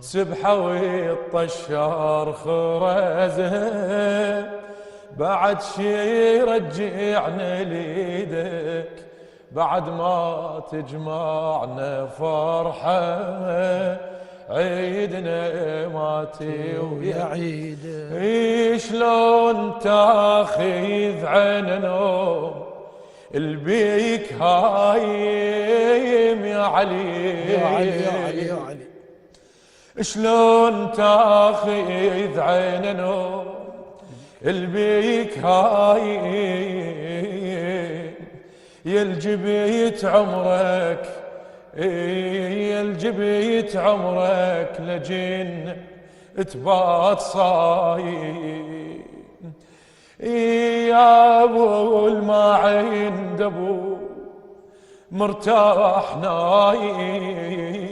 سبحة والطشار خرزها بعد شي رجعنا ليدك بعد ما تجمعنا فرحة عيدنا ماتي ويا عيد شلون تاخذ عن نوم البيك هايم يا علي يا علي يا علي يا علي شلون تاخذ عين نوم البيك هايم يا الجبيت عمرك يا الجبيت عمرك لجن تبات صايم يا ابو ما عند ابو مرتاح نايم